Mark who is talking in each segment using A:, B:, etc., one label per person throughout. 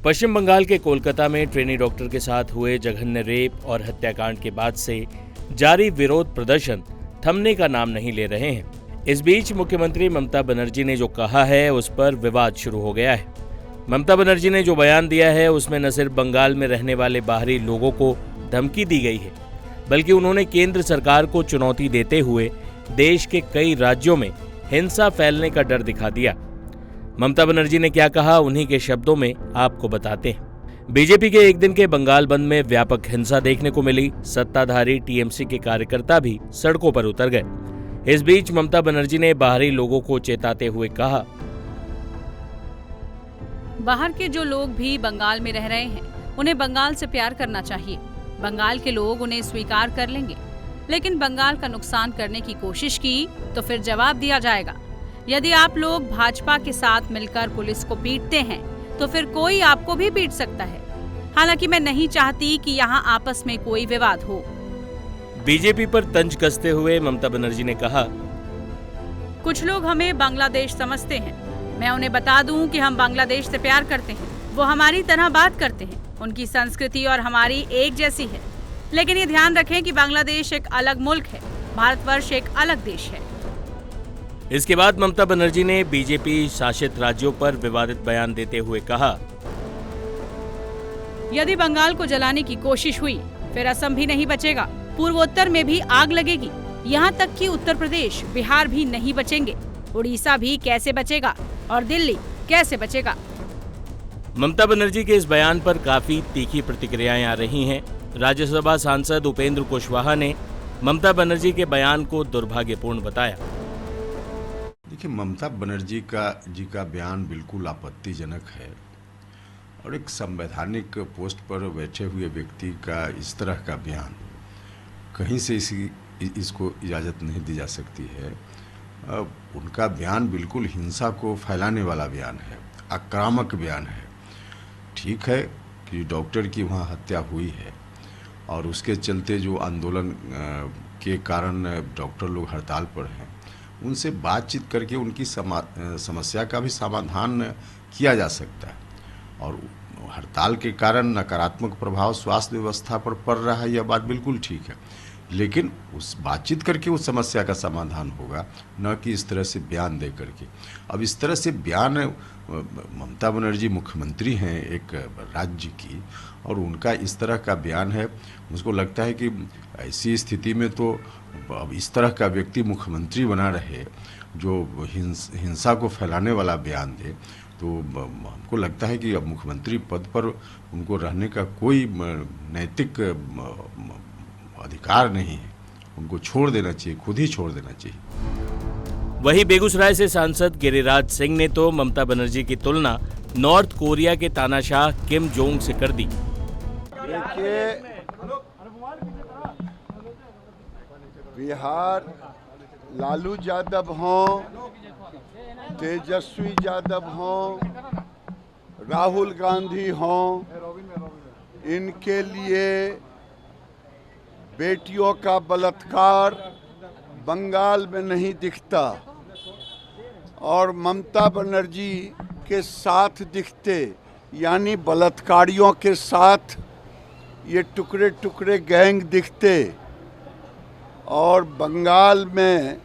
A: पश्चिम बंगाल के कोलकाता में trainee doctor के साथ हुए जघन्य रेप और हत्याकांड के बाद से जारी विरोध प्रदर्शन थमने का नाम नहीं ले रहे हैं। इस बीच मुख्यमंत्री ममता बनर्जी ने जो कहा है उस पर विवाद शुरू हो गया है। ममता बनर्जी ने जो बयान दिया है उसमें न सिर्फ बंगाल में रहने वाले बाहरी लोगों को धमकी दी गई है, बल्कि उन्होंने केंद्र सरकार को चुनौती देते हुए देश के कई राज्यों में हिंसा फैलने का डर दिखा दिया। ममता बनर्जी ने क्या कहा, उन्हीं के शब्दों में आपको बताते हैं। बीजेपी के एक दिन के बंगाल बंद में व्यापक हिंसा देखने को मिली। सत्ताधारी टीएमसी के कार्यकर्ता भी सड़कों पर उतर गए। इस बीच ममता बनर्जी ने बाहरी लोगों को चेताते हुए कहा,
B: बाहर के जो लोग भी बंगाल में रह रहे हैं उन्हें बंगाल से प्यार करना चाहिए। बंगाल के लोग उन्हें स्वीकार कर लेंगे, लेकिन बंगाल का नुकसान करने की कोशिश की तो फिर जवाब दिया जाएगा। यदि आप लोग भाजपा के साथ मिलकर पुलिस को पीटते हैं तो फिर कोई आपको भी पीट सकता है। हालांकि मैं नहीं चाहती कि यहाँ आपस में कोई विवाद हो।
A: बीजेपी पर तंज कसते हुए ममता बनर्जी ने कहा,
B: कुछ लोग हमें बांग्लादेश समझते हैं। मैं उन्हें बता दूं कि हम बांग्लादेश से प्यार करते हैं। वो हमारी तरह बात करते हैं। उनकी संस्कृति और हमारी एक जैसी है। लेकिन ये ध्यान रखें कि बांग्लादेश एक अलग मुल्क है, भारतवर्ष एक अलग देश है।
A: इसके बाद ममता बनर्जी ने बीजेपी शासित राज्यों पर विवादित बयान देते हुए कहा,
B: यदि बंगाल को जलाने की कोशिश हुई फिर असम भी नहीं बचेगा, पूर्वोत्तर में भी आग लगेगी। यहाँ तक कि उत्तर प्रदेश, बिहार भी नहीं बचेंगे। उड़ीसा भी कैसे बचेगा और दिल्ली कैसे बचेगा।
A: ममता बनर्जी के इस बयान पर काफी तीखी प्रतिक्रियाएं आ रही हैं। राज्यसभा सांसद उपेंद्र कुशवाहा ने ममता बनर्जी के बयान को दुर्भाग्यपूर्ण बताया।
C: देखिए, ममता बनर्जी का बयान बिल्कुल आपत्तिजनक है और एक संवैधानिक पोस्ट पर बैठे हुए व्यक्ति का इस तरह का बयान कहीं से इसको इजाज़त नहीं दी जा सकती है। उनका बयान बिल्कुल हिंसा को फैलाने वाला बयान है, आक्रामक बयान है। ठीक है कि डॉक्टर की वहाँ हत्या हुई है और उसके चलते जो आंदोलन के कारण डॉक्टर लोग हड़ताल पर हैं, उनसे बातचीत करके उनकी समस्या का भी समाधान किया जा सकता है। और हड़ताल के कारण नकारात्मक प्रभाव स्वास्थ्य व्यवस्था पर पड़ रहा है, यह बात बिल्कुल ठीक है, लेकिन उस बातचीत करके उस समस्या का समाधान होगा, न कि इस तरह से बयान दे करके। अब इस तरह से बयान, ममता बनर्जी मुख्यमंत्री हैं एक राज्य की और उनका इस तरह का बयान है। मुझको लगता है कि ऐसी स्थिति में तो अब इस तरह का व्यक्ति मुख्यमंत्री बना रहे जो हिंसा को फैलाने वाला बयान दे, तो हमको लगता है कि अब मुख्यमंत्री पद पर उनको रहने का कोई नैतिक अधिकार नहीं है। उनको छोड़ देना चाहिए, खुद ही छोड़ देना चाहिए।
A: वहीं बेगूसराय से सांसद गिरिराज सिंह ने तो ममता बनर्जी की तुलना नॉर्थ कोरिया के तानाशाह किम जोंग से कर दी।
D: देखिए, बिहार लालू यादव हों, तेजस्वी यादव हों, राहुल गांधी हों, इनके लिए बेटियों का बलात्कार बंगाल में नहीं दिखता और ममता बनर्जी के साथ दिखते, यानी बलात्कारियों के साथ ये टुकड़े टुकड़े गैंग दिखते। और बंगाल में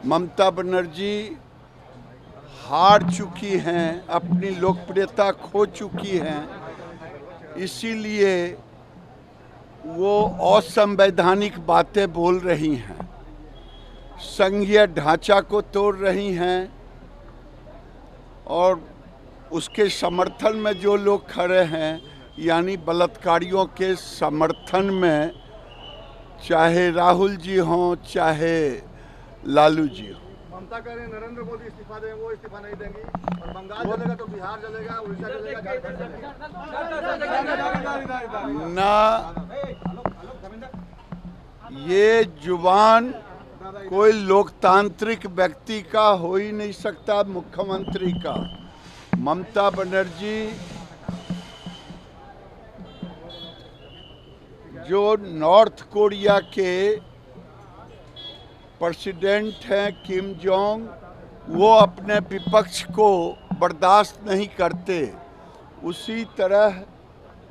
D: ममता बनर्जी हार चुकी हैं, अपनी लोकप्रियता खो चुकी हैं, इसीलिए वो असंवैधानिक बातें बोल रही हैं, संघीय ढांचा को तोड़ रही हैं। और उसके समर्थन में जो लोग खड़े हैं, यानी बलात्कारियों के समर्थन में, चाहे राहुल जी हों चाहे लालू जी हों।
E: ममता कह रहे हैं नरेंद्र मोदी इस्तीफा दें, वो इस्तीफा नहीं देंगी और बंगाल जलेगा तो बिहार जलेगा, उड़ीसा जलेगा,
D: ना ये जुबान कोई लोकतांत्रिक व्यक्ति का हो ही नहीं सकता, मुख्यमंत्री का। ममता बनर्जी जो नॉर्थ कोरिया के प्रेसिडेंट हैं किम जोंग, वो अपने विपक्ष को बर्दाश्त नहीं करते। उसी तरह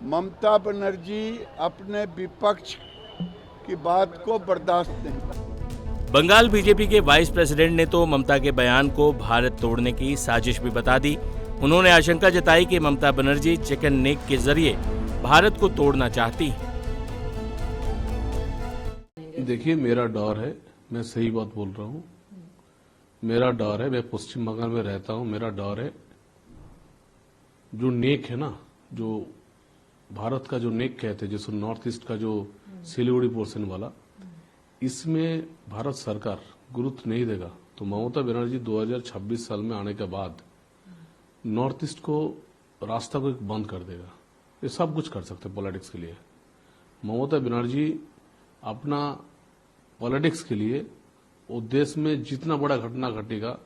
D: ममता बनर्जी अपने विपक्ष की बात को बर्दाश्त नहीं करती।
A: बंगाल बीजेपी के वाइस प्रेसिडेंट ने तो ममता के बयान को भारत तोड़ने की साजिश भी बता दी। उन्होंने आशंका जताई कि ममता बनर्जी चिकन नेक के जरिए भारत को तोड़ना चाहती हैं।
F: देखिए, मेरा डर है, मैं सही बात बोल रहा हूँ, मेरा डर है, मैं पश्चिम बंगाल में रहता हूँ, मेरा डर है जो नेक है ना, जो भारत का जो नेक कहते हैं, जैसे नॉर्थ ईस्ट का जो सिलीगुड़ी पोर्शन वाला, इसमें भारत सरकार गुरुत्व नहीं देगा तो ममता बनर्जी 2026 साल में आने के बाद नॉर्थ ईस्ट को रास्ता को बंद कर देगा। ये सब कुछ कर सकते हैं पॉलिटिक्स के लिए। ममता बनर्जी अपना पॉलिटिक्स के लिए वो देश में जितना बड़ा घटना घटेगा,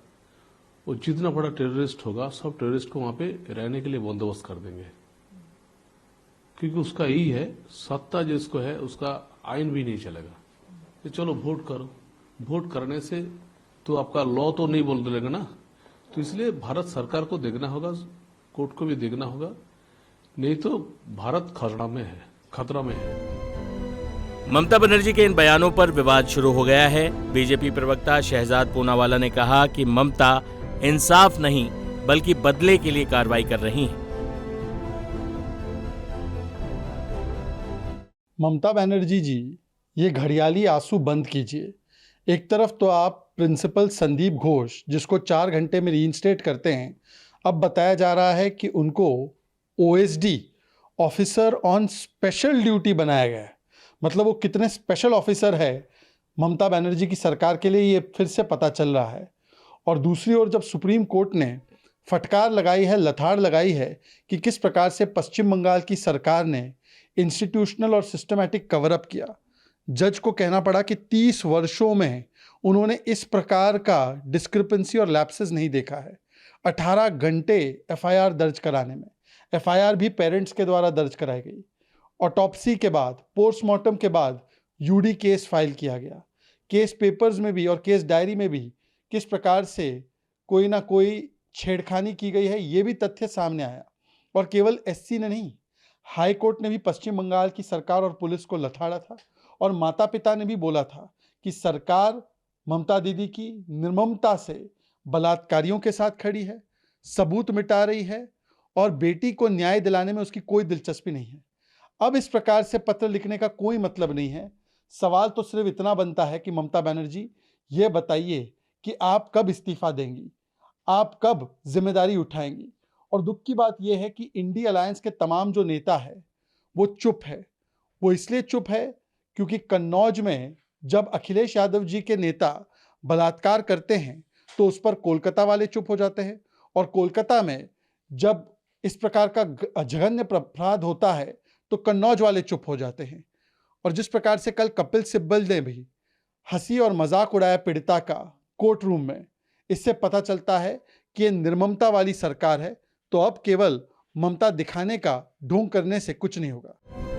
F: वो जितना बड़ा टेररिस्ट होगा, सब टेररिस्ट को वहां पे रहने के लिए बंदोबस्त कर देंगे, क्योंकि उसका यही है, सत्ता जिसको है उसका आइन भी नहीं चलेगा। तो चलो वोट करो, वोट करने से तो आपका लॉ तो नहीं बोल देगा ना, तो इसलिए भारत सरकार को देखना होगा, कोर्ट को भी देखना होगा, नहीं तो भारत खतरा में है।
A: ममता बनर्जी के इन बयानों पर विवाद शुरू हो गया है। बीजेपी प्रवक्ता शहजाद पूनावाला ने कहा कि ममता इंसाफ नहीं बल्कि बदले के लिए कार्रवाई कर रही हैं।
G: ममता बनर्जी जी, ये घड़ियाली आंसू बंद कीजिए। एक तरफ तो आप प्रिंसिपल संदीप घोष, जिसको 4 घंटे में रीइंस्टेट करते हैं, अब बताया जा रहा है कि उनको OSD officer on special duty बनाया गया है। मतलब वो कितने स्पेशल ऑफिसर है ममता बनर्जी की सरकार के लिए, ये फिर से पता चल रहा है। और दूसरी ओर जब सुप्रीम कोर्ट ने फटकार लगाई है, लथाड़ लगाई है कि किस प्रकार से पश्चिम बंगाल की सरकार ने इंस्टीट्यूशनल और सिस्टमैटिक कवरअप किया, जज को कहना पड़ा कि 30 वर्षों में उन्होंने इस प्रकार का डिस्क्रिपेंसी और लैप्सेस नहीं देखा है। 18 घंटे FIR दर्ज कराने में, FIR भी पेरेंट्स के द्वारा दर्ज कराई गई। ऑटोप्सी के बाद, पोस्टमार्टम के बाद UD केस फाइल किया गया। केस पेपर्स में भी और केस डायरी में भी किस प्रकार से कोई ना कोई छेड़खानी की गई है, ये भी तथ्य सामने आया। और केवल SC ने नहीं, हाई कोर्ट ने भी पश्चिम बंगाल की सरकार और पुलिस को लथाड़ा था और माता पिता ने भी बोला था कि सरकार ममता दीदी की निर्ममता से बलात्कारियों के साथ खड़ी है, सबूत मिटा रही है और बेटी को न्याय दिलाने में उसकी कोई दिलचस्पी नहीं है। अब इस प्रकार से पत्र लिखने का कोई मतलब नहीं है। सवाल तो सिर्फ इतना बनता है कि ममता बनर्जी, ये बताइए कि आप कब इस्तीफा देंगी, आप कब जिम्मेदारी उठाएंगी। और दुख की बात यह है कि इंडी अलायंस के तमाम जो नेता है वो चुप है। वो इसलिए चुप है क्योंकि कन्नौज में जब अखिलेश यादव जी के नेता बलात्कार करते हैं तो उस पर कोलकाता वाले चुप हो जाते हैं, और कोलकाता में जब इस प्रकार का जघन्य अपराध होता है तो कन्नौज वाले चुप हो जाते हैं। और जिस प्रकार से कल कपिल सिब्बल ने भी हंसी और मजाक उड़ाया पीड़िता का कोर्ट रूम में, इससे पता चलता है कि ये निर्ममता वाली सरकार है। तो अब केवल ममता दिखाने का ढोंग करने से कुछ नहीं होगा।